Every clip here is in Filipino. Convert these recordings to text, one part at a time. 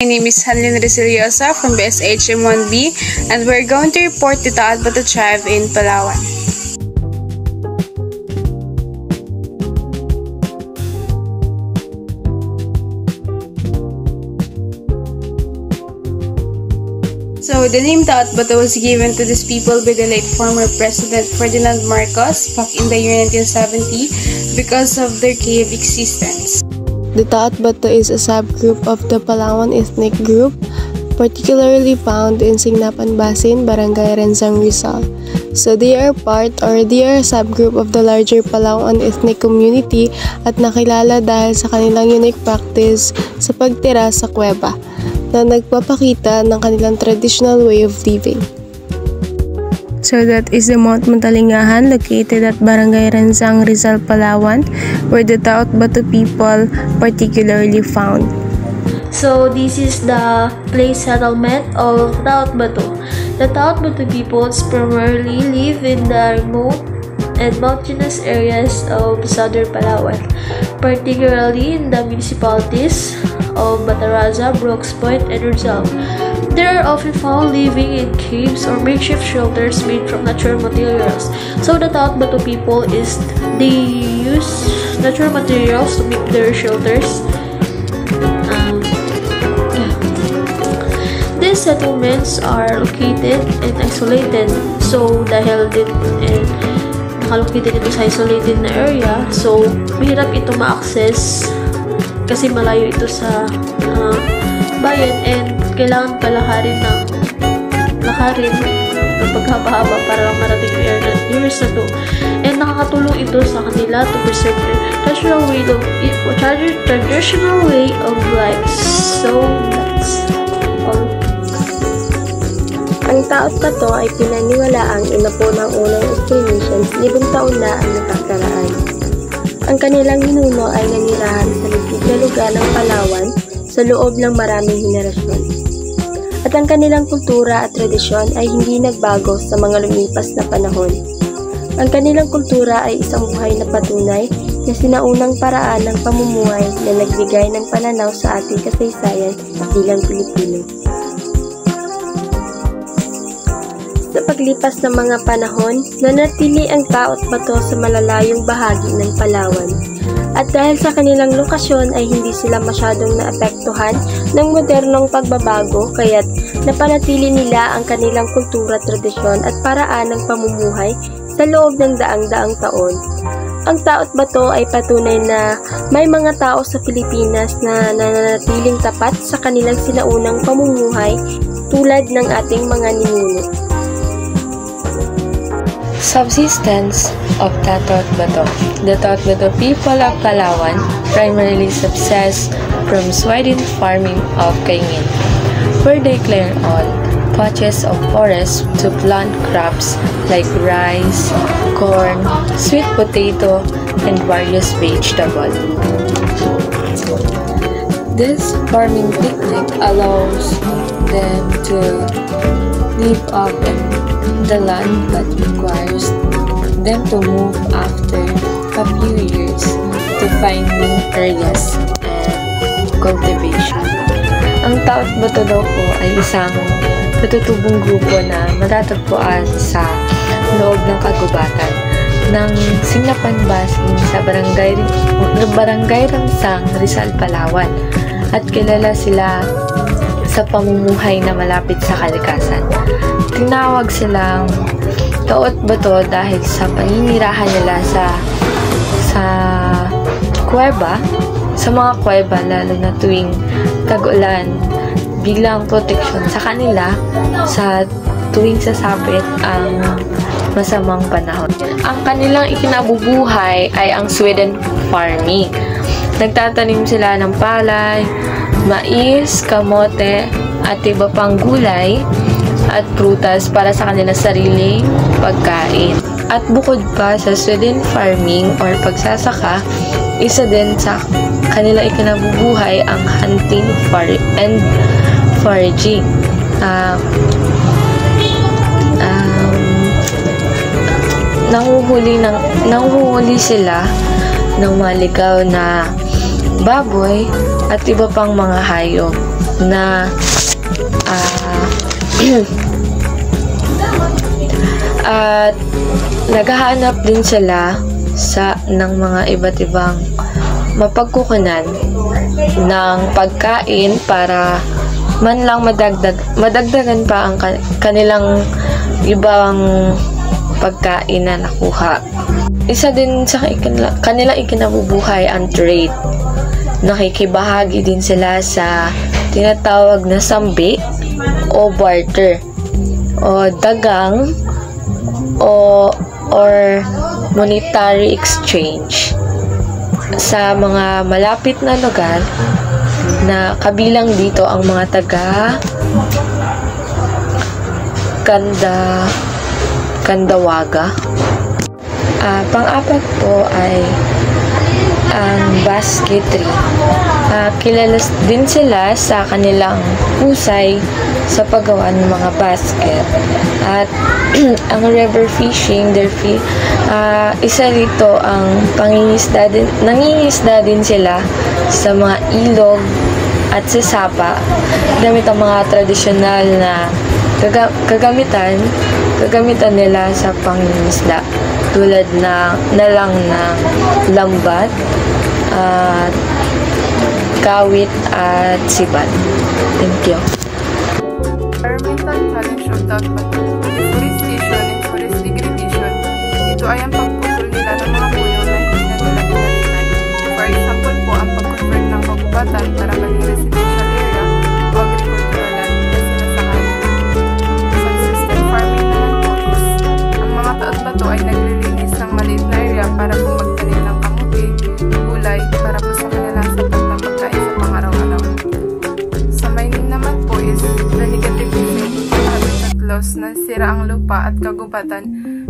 My name is Hanlin Resiliosa from BSHM 1B, and we're going to report the Taat Bato tribe in Palawan. So the name Taat Bato was given to these people by the late former President Ferdinand Marcos back in the year 1970 because of their cave existence. The Taat Bato is a subgroup of the Palawan ethnic group, particularly found in Signapan Basin, Barangay Renzang, Rizal. So they are a subgroup of the larger Palawan ethnic community at nakilala dahil sa kanilang unique practice sa pagtira sa kuweba na nagpapakita ng kanilang traditional way of living. So that is the Mount Matalingahan located at Barangay Renzang, Rizal, Palawan, where the Taat Bato people particularly found. So this is the place settlement of Taat Bato. The Taat Bato peoples primarily live in the remote and mountainous areas of southern Palawan, particularly in the municipalities of Bataraza, Brooks Point, and Rizal. They are often found living in caves or makeshift shelters made from natural materials. So the Taat Bato people they use natural materials to make their shelters. These settlements are located and isolated. So dahil din nakalocated ito sa isolated na area, so mahirap ito ma-access kasi malayo ito sa bayan, and kailangan palakarin ng paghaba-haba para lang marating yung areas na to. And nakakatulong ito sa kanila to preserve their traditional way of life. So that's all. Ang Taat Bato ay pinaniwalaang inapo ng unang explanations 1000 taon na ang nakakaraan. Ang kanilang ninuno ay nanirahan sa ligid na lugar ng Palawan sa loob ng maraming henerasyon. At ang kanilang kultura at tradisyon ay hindi nagbago sa mga lumipas na panahon. Ang kanilang kultura ay isang buhay na patunay na sinaunang paraan ng pamumuhay na nagbigay ng pananaw sa ating kasaysayan bilang Pilipino. Sa paglipas ng mga panahon, nanatili ang Taat Bato sa malalayong bahagi ng Palawan. At dahil sa kanilang lokasyon ay hindi sila masyadong naapektuhan ng modernong pagbabago, kaya't napanatili nila ang kanilang kultura, tradisyon at paraan ng pamumuhay sa loob ng daang-daang taon. Ang Taat Bato ay patunay na may mga tao sa Pilipinas na nananatiling tapat sa kanilang sinaunang pamumuhay tulad ng ating mga ninuno. Subsistence of Taat Bato. The Taat Bato people of Palawan primarily subsist from swiding farming of kaingin, where they clear all patches of forest to plant crops like rice, corn, sweet potato, and various vegetables. This farming technique allows them to live off the land but requires them to move after a few years to find new areas and cultivation. Ang Taat Bato daw po ay isang natutubong grupo na matatagpuan sa loob ng kagubatan ng Signapan Basin sa Barangay Renzang, Rizal, Palawan, at kilala sila sa pamumuhay na malapit sa kalikasan. Tinawag silang Taat Bato dahil sa paninirahan nila sa kuweba, sa mga kuweba, lalo na tuwing tag-ulan, bilang proteksyon sa kanila sa tuwing sasapit ang masamang panahon. Ang kanilang ikinabubuhay ay ang swidden farming. Nagtatanim sila ng palay, mais, kamote, at iba pang gulay at prutas para sa kanilang sariling pagkain. At bukod pa sa swidden farming or pagsasaka, isa din sa kanilang ikinabubuhay ang hunting and foraging. Nanguhuli sila ng mga ligaw na baboy at iba pang mga hayop. na at naghahanap din sila ng mga iba't ibang mapagkukunan ng pagkain para man lang madagdagan pa ang kanilang ibang pagkain na nakuha. Isa din sa kanilang ikinabubuhay ang trade. Nakikibahagi din sila sa tinatawag na sambi o barter o dagang or monetary exchange sa mga malapit na lugar na kabilang dito ang mga taga Kandawaga. Pang-apat po ay ang basketry. Kilala din sila sa kanilang husay sa paggawa ng mga basket. At ang river fishing, isa rito ang nangingisda din sila sa mga ilog at sa sapa gamit ang mga tradisyonal na kagamitan nila sa pangingisda tulad na lang ng lambat, kawit at sibat. Thank you. Environmental challenge of Taot Bato, deforestation and forest degradation. Ito ay ang pagputol nila ng mga puno na hindi na nila pinalitan. For example po, ang pag-convert ng kagubatan para maging residential area o agricultural land na sinasakahan. Subsistence farming naman po is, ang mga Taot Bato ay naglilinis ng maliit na area para po magtanim ng kamuti, gulay, para po sa kanilang sapat na pagkain sa pang-araw-araw. Sa mining naman po is, the negative effect ng habitat loss na sira ang lupa at kagubatan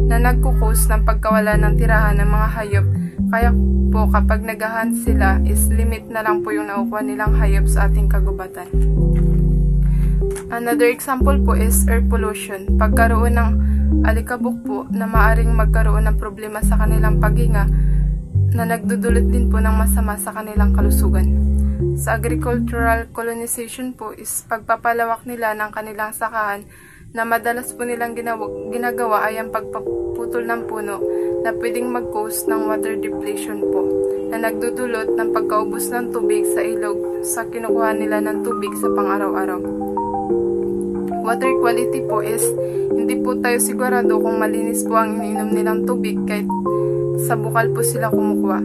na nagkukos ng pagkawala ng tirahan ng mga hayop. Kaya po kapag nagahan sila is limit na lang po yung nakukuha nilang hayop sa ating kagubatan. Another example po is air pollution. Pagkaroon ng alikabok po na maaring magkaroon ng problema sa kanilang paghinga na nagdudulot din po ng masama sa kanilang kalusugan. Sa agricultural colonization po is pagpapalawak nila ng kanilang sakahan na madalas po nilang ginagawa ay ang pagpaputol ng puno na pwedeng mag-cause ng water depletion po na nagdudulot ng pagkaubos ng tubig sa ilog sa kinukuha nila ng tubig sa pang-araw-araw. Water quality po is hindi po tayo sigurado kung malinis po ang iniinom nilang tubig kahit sa bukal po sila kumukuha.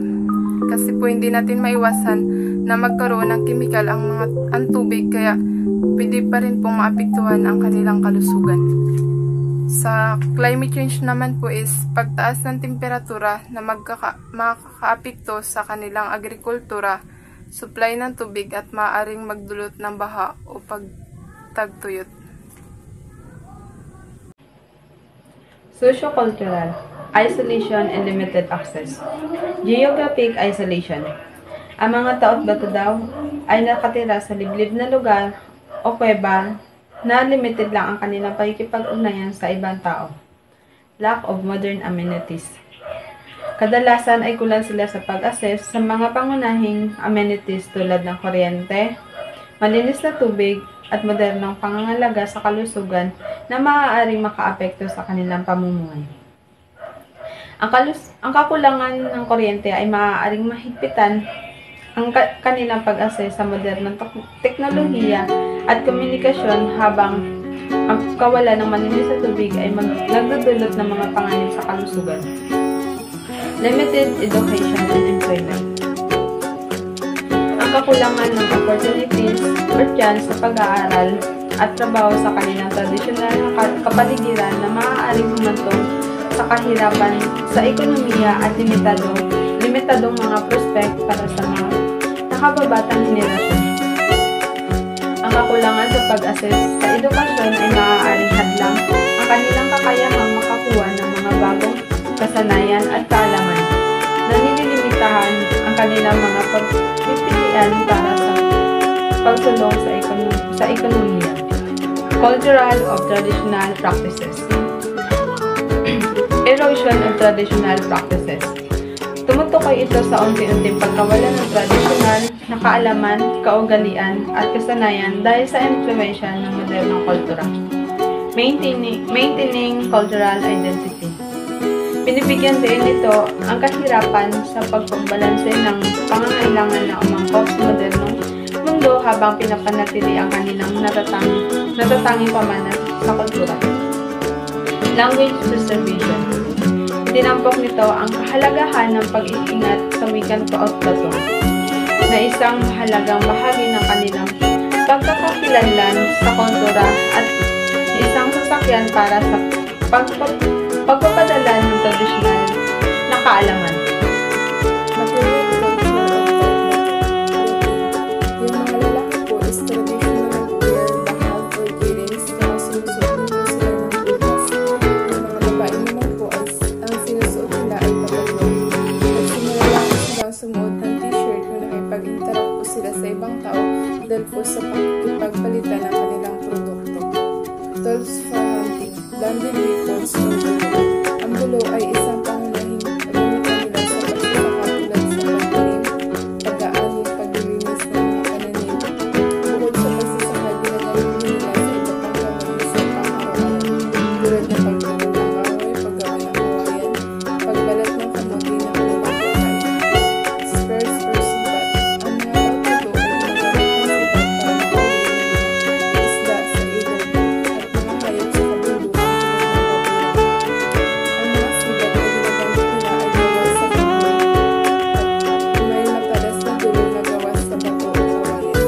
Kasi po hindi natin maiwasan na magkaroon ng kemikal ang tubig kaya pwede pa rin pong maapektuhan ang kanilang kalusugan. Sa climate change naman po is pagtaas ng temperatura na makakaapekto sa kanilang agrikultura, supply ng tubig at maaaring magdulot ng baha o pagtagtuyot. Socio-cultural, isolation and limited access. Geographic isolation. Ang mga Taot Bato daw ay nakatira sa liblib na lugar o kuweba na limited lang ang kanilang pakikipag-ugnayan sa ibang tao. Lack of modern amenities. Kadalasan ay kulang sila sa pag-assess sa mga pangunahing amenities tulad ng kuryente, malinis na tubig, at modernong pangangalaga sa kalusugan na maaaring makaapekto sa kanilang pamumuhay. Ang kakulangan ng kuryente ay maaaring mahigpitan ang kanilang pag-assess sa modernong teknolohiya at komunikasyon habang ang kawalan ng malinis na tubig ay nagdudulot ng mga panganib sa kalusugan. Limited education and employment. Ang kakulangan ng opportunities or chance sa pag-aaral at trabaho sa kanilang tradisyonal na kapaligiran na maaaring humantong sa kahirapan sa ekonomiya at limitadong mga prospect para sa mga nakababatang henerasyon. Ang kakulangan sa pag-assess sa edukasyon ay maaaring hadlang ang kanilang kakayahang makakuha ng mga bagong kasanayan at kaalaman na nililimitahan ang kanilang mga pagpipilian para sa pagsulong sa ekonomiya. Cultural of traditional practices. Erosion of traditional practices. Tumutukoy ito sa unti-unting pagkawala ng tradisyonal na kaalaman, kaugalian, at kasanayan dahil sa impluwensya ng modernong kultura. Maintaining cultural identity. Binibigyan din nito ang kahirapan sa pagpagbalanse ng pangangailangan na umangkop sa modernong mundo habang pinapanatili ang kanilang natatanging pamana sa kultura. Language preservation. Tinampok nito ang kahalagahan ng pag-iingat sa wikang taot-bato na isang mahalagang bahagi ng kanilang pagkakakilanlan sa kultura at isang sasakyan para sa pagpapadala ng tradisyonal na kaalaman. Material culture of the yung mga lalaki po is traditional wear, bahag, or earrings na sinusuot nito sila ng butas. Yung mga babae naman po ay ang sinusuot nila ay patalong. At sumulalaki silang sumuot ng t-shirt kung nakipag-interact po sila sa ibang tao dahil po sa pagpalitan ng kanilang produkto. Tools for hunting, landed weapons, or bulo. Ang bulo ay isang pangunahing gamitan nila sa pagsasaka tulad sa pagtanim, pag-aani, paglilinis ng mga pananim. Bukod sa pagsasaka, ginagamit nila sa iba pang gawain sa pang-araw-araw tulad na pagtulog ng kahoy, paggawa ng kawayan, pagbalat ng kamuti na kanilang pagkain. Spears or sibat. Ang mga tao ay gumagamit ng sibat para makahuli ng isda sa ilog at mga hayop sa kabuluhan tulad ng baboy. Ang mga sibat na ginagamit nila ay gawa sa kahoy at may matalas na dulo na gawa sa bato o kawayan.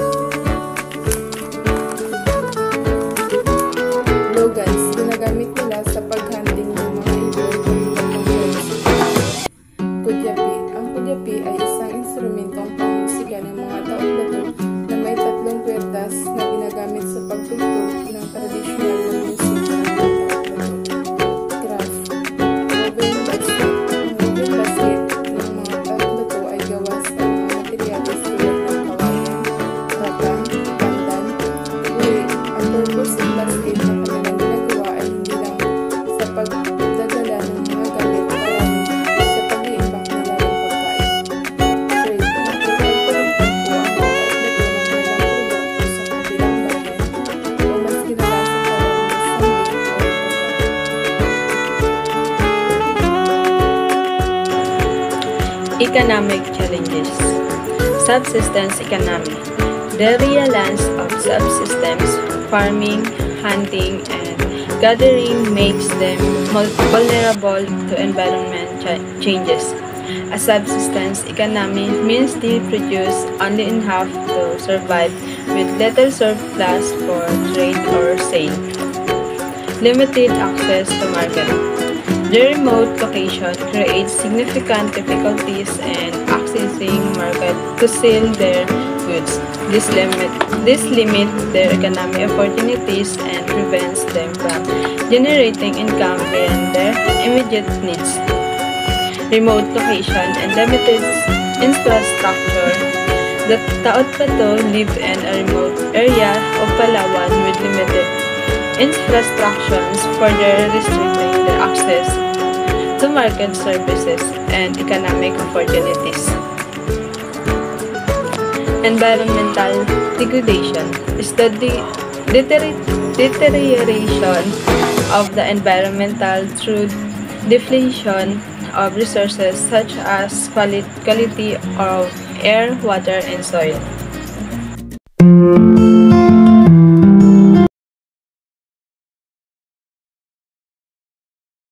Blowguns, ginagamit nila sa paghunting ng mga ibon o ibang birds. Kudyapi. Ang kudyapi ay isang instrumentong pangmusika ng mga taot-bato na may 3 kwertas na ginagamit sa pagtugtog ng tradisyonal na musik ng mga taot-bato. Craft. Woven basket. Ang woven basket ng mga taot-bato ay gawa sa mga materyales tulad ng kawayan, rattan, pandan, uri. Ang purpose ng basket na kanilang ginagawa ay hindi lang sa pagdadala ng mga gamit para sa pag-iimbak nila ng pagkain. Trade. Nagpapalitan po ang mga taot-bato ng kanilang produkto sa kabilang bayan o mas kilala sa tawag na sanding o pagkain. Economic challenges. Subsistence economy. The reliance of subsystems, farming, hunting, and gathering makes them vulnerable to environment changes. A subsistence economy means they produce only enough to survive with little surplus for trade or sale. Limited access to market. The remote location creates significant difficulties in accessing market to sell their goods. This limit their economic opportunities and prevents them from generating income beyond their immediate needs. Remote location and limited infrastructure. The taot-bato live in a remote area of Palawan with limited infrastructures, further restricting their access to market services and economic opportunities. Environmental degradation is the deterioration of the environmental through depletion of resources such as quality of air, water, and soil.